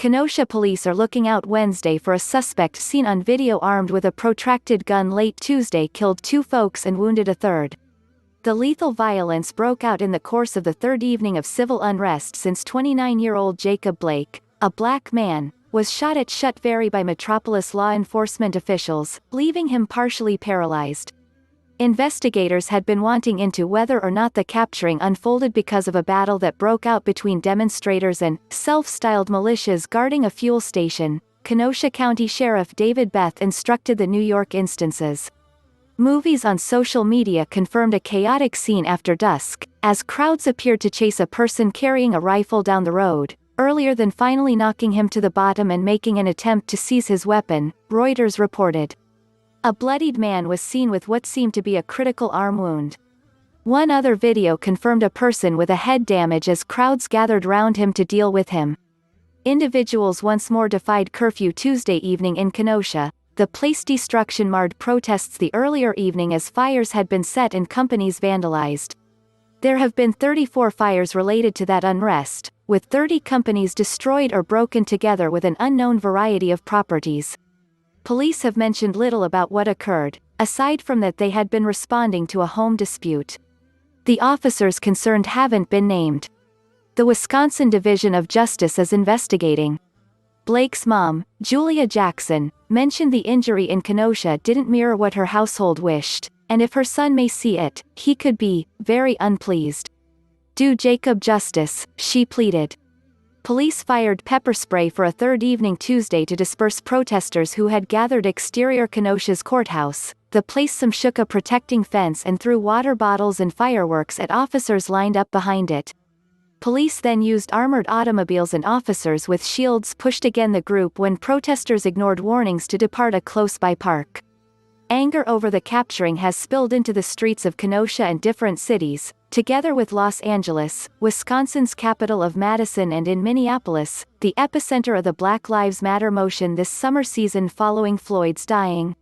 Kenosha police are looking out Wednesday for a suspect seen on video armed with a protracted gun. Late Tuesday killed 2 folks and wounded a third. The lethal violence broke out in the course of the third evening of civil unrest since 29-year-old Jacob Blake, a black man, was shot at Shut Ferry by Metropolis law enforcement officials, leaving him partially paralyzed. Investigators had been wanting into whether or not the capturing unfolded because of a battle that broke out between demonstrators and self-styled militias guarding a fuel station. Kenosha County Sheriff David Beth instructed the New York instances. Movies on social media confirmed a chaotic scene after dusk, as crowds appeared to chase a person carrying a rifle down the road, earlier than finally knocking him to the bottom and making an attempt to seize his weapon, Reuters reported. A bloodied man was seen with what seemed to be a critical arm wound. One other video confirmed a person with a head damage as crowds gathered round him to deal with him. Individuals once more defied curfew Tuesday evening in Kenosha. The police destruction marred protests the earlier evening as fires had been set and companies vandalized. There have been 34 fires related to that unrest, with 30 companies destroyed or broken together with an unknown variety of properties. Police have mentioned little about what occurred, aside from that they had been responding to a home dispute. The officers concerned haven't been named. The Wisconsin Division of Justice is investigating. Blake's mom, Julia Jackson, mentioned the injury in Kenosha didn't mirror what her household wished, and if her son may see it, he could be very unpleased. Do Jacob justice, she pleaded. Police fired pepper spray for a third evening Tuesday to disperse protesters who had gathered exterior Kenosha's courthouse. The place some shook a protecting fence and threw water bottles and fireworks at officers lined up behind it. Police then used armored automobiles and officers with shields pushed against the group when protesters ignored warnings to depart a close-by park. Anger over the capturing has spilled into the streets of Kenosha and different cities, together with Los Angeles, Wisconsin's capital of Madison, and in Minneapolis, the epicenter of the Black Lives Matter motion this summer season following Floyd's dying.